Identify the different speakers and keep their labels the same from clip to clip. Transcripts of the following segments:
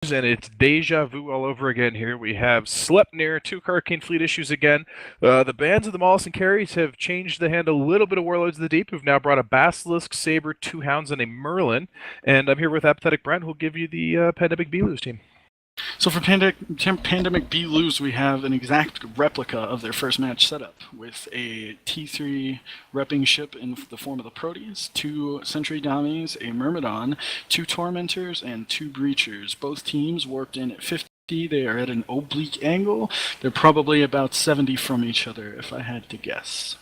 Speaker 1: And it's deja vu all over again here. We have Sleipnir, 2 Hurricane Fleet issues again. The bands of the Maulus and Carries have changed the hand a little bit of Warlords of the Deep, who've now brought a Basilisk, Saber, 2 Hounds, and a Merlin. And I'm here with Apathetic Brent, who'll give you the Pandemic Beloos team.
Speaker 2: So for Pandemic Beloos, we have an exact replica of their first match setup with a T3 repping ship in the form of the Proteus, 2 Sentry Dummies, a Myrmidon, 2 Tormentors, and 2 Breachers. Both teams warped in at 50. They are at an oblique angle. They're probably about 70 from each other, if I had to guess.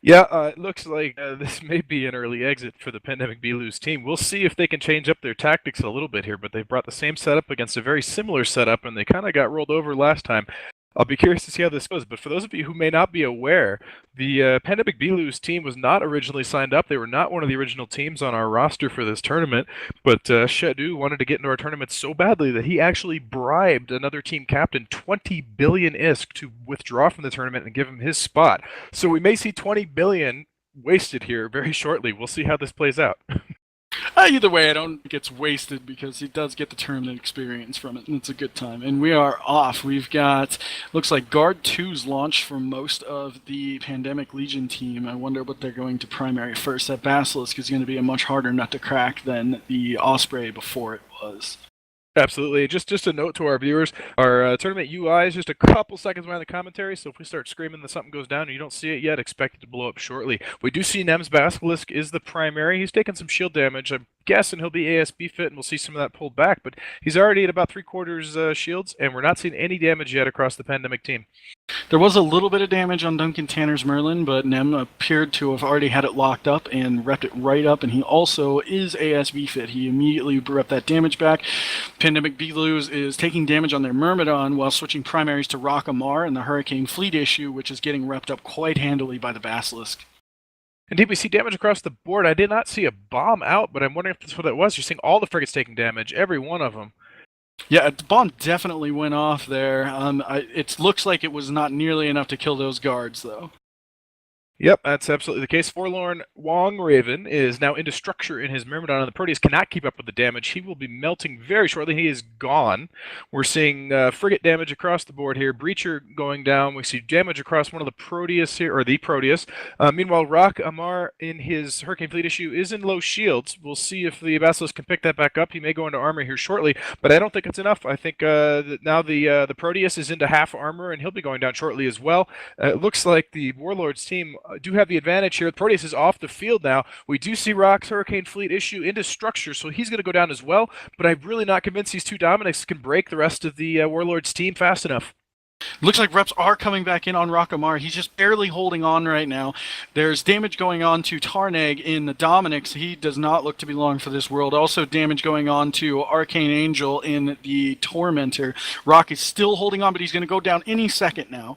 Speaker 1: Yeah, it looks like this may be an early exit for the Pandemic Beloos team. We'll see if they can change up their tactics a little bit here, but they've brought the same setup against a very similar setup, and they kind of got rolled over last time. I'll be curious to see how this goes, but for those of you who may not be aware, the Pandemic Beloos team was not originally signed up. They were not one of the original teams on our roster for this tournament, but Shadu wanted to get into our tournament so badly that he actually bribed another team captain 20 billion ISK to withdraw from the tournament and give him his spot. So we may see 20 billion wasted here very shortly. We'll see how this plays out.
Speaker 2: Either way, I don't think it's wasted because he does get the tournament experience from it, and it's a good time. And we are off. We've got, looks like Guard 2's launched for most of the Pandemic Legion team. I wonder what they're going to primary first. That Basilisk is going to be a much harder nut to crack than the Osprey before it was.
Speaker 1: Absolutely. Just a note to our viewers, our tournament UI is just a couple seconds behind the commentary, so if we start screaming that something goes down and you don't see it yet, expect it to blow up shortly. We do see Nem's Basilisk is the primary. He's taking some shield damage. I'm guessing he'll be ASB fit and we'll see some of that pulled back, but he's already at about 3/4 shields, and we're not seeing any damage yet across the Pandemic team.
Speaker 2: There was a little bit of damage on Duncan Tanner's Merlin, but Nem appeared to have already had it locked up and repped it right up, and he also is ASB fit. He immediately repped that damage back. Pandemic Beloos is taking damage on their Myrmidon while switching primaries to Rockamar and the Hurricane Fleet issue, which is getting repped up quite handily by the Basilisk.
Speaker 1: Indeed, we see damage across the board. I did not see a bomb out, but I'm wondering if that's what it was. You're seeing all the frigates taking damage, every one of them.
Speaker 2: Yeah, the bomb definitely went off there. It looks like it was not nearly enough to kill those guards, though.
Speaker 1: Yep, that's absolutely the case. Forlorn Wong Raven is now into structure in his Myrmidon, and the Proteus cannot keep up with the damage. He will be melting very shortly. He is gone. We're seeing frigate damage across the board here. Breacher going down. We see damage across one of the Proteus here, or the Proteus. Meanwhile, Rock Amar in his Hurricane Fleet issue is in low shields. We'll see if the Basilisk can pick that back up. He may go into armor here shortly, but I don't think it's enough. I think that now the Proteus is into half armor, and he'll be going down shortly as well. It looks like the Warlords team do have the advantage here. Proteus is off the field now. We do see Rock's Hurricane Fleet issue into structure, so he's going to go down as well, but I'm really not convinced these 2 Dominics can break the rest of the Warlords team fast enough.
Speaker 2: Looks like reps are coming back in on Rockamar. He's just barely holding on right now. There's damage going on to Tarnag in the Dominics. He does not look to be long for this world. Also damage going on to Arcane Angel in the Tormentor. Rock is still holding on, but he's going to go down any second now.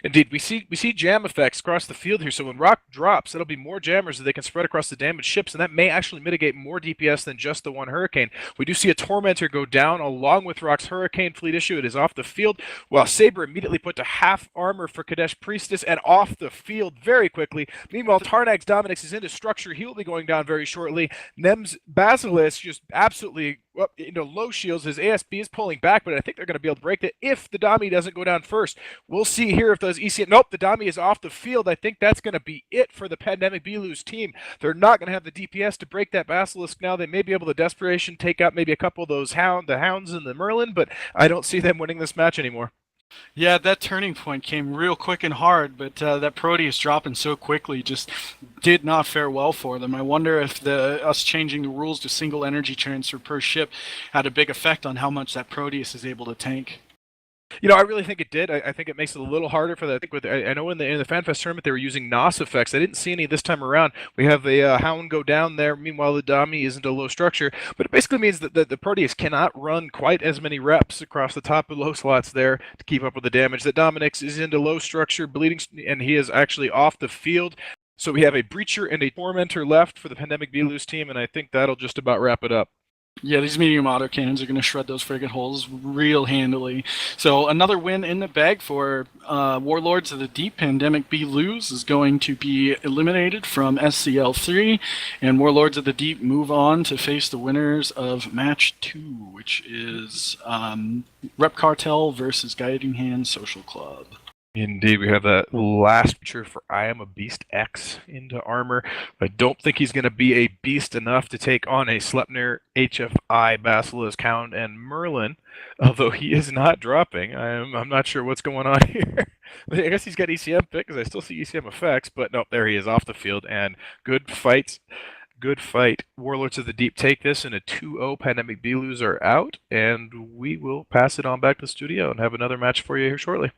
Speaker 1: Indeed, we see jam effects across the field here, so when Rock drops, it'll be more jammers that they can spread across the damaged ships, and that may actually mitigate more DPS than just the one Hurricane. We do see a Tormentor go down along with Rock's Hurricane Fleet issue. It is off the field, while Saber immediately put to half armor for Kadesh Priestess and off the field very quickly. Meanwhile, Tarnag's Dominix is into structure. He will be going down very shortly. Nem's Basilisk just absolutely into low shields. His ASB is pulling back, but I think they're going to be able to break it if the Dami doesn't go down first. We'll see here if those ECN... Nope, the Dami is off the field. I think that's going to be it for the Pandemic Beloos team. They're not going to have the DPS to break that Basilisk now. They may be able to Desperation take out maybe a couple of those the Hounds and the Merlin, but I don't see them winning this match anymore.
Speaker 2: Yeah, that turning point came real quick and hard, but that Proteus dropping so quickly just did not fare well for them. I wonder if us changing the rules to single energy transfer per ship had a big effect on how much that Proteus is able to tank.
Speaker 1: You know, I really think it did. I think it makes it a little harder for I know in the FanFest tournament they were using NOS effects. I didn't see any this time around. We have the Hound go down there. Meanwhile, the Dami is into low structure. But it basically means that the Proteus cannot run quite as many reps across the top and low slots there to keep up with the damage. The Dominix is into low structure, bleeding, and he is actually off the field. So we have a Breacher and a Tormentor left for the Pandemic Beloos team, and I think that'll just about wrap it up.
Speaker 2: Yeah, these medium autocannons are going to shred those frigate hulls real handily. So another win in the bag for Warlords of the Deep. Pandemic B lose is going to be eliminated from SCL 3, and Warlords of the Deep move on to face the winners of match 2, which is Rep Cartel versus Guiding Hand Social Club.
Speaker 1: Indeed, we have that last feature for I Am a Beast X into armor. I don't think he's going to be a beast enough to take on a Sleipnir, HFI, Basilisk, Hound, and Merlin, although he is not dropping. I'm not sure what's going on here. I guess he's got ECM pick because I still see ECM effects, but no, there he is off the field, and good fights. Good fight. Warlords of the Deep take this in a 2-0. Pandemic B-Lose are out, and we will pass it on back to the studio and have another match for you here shortly.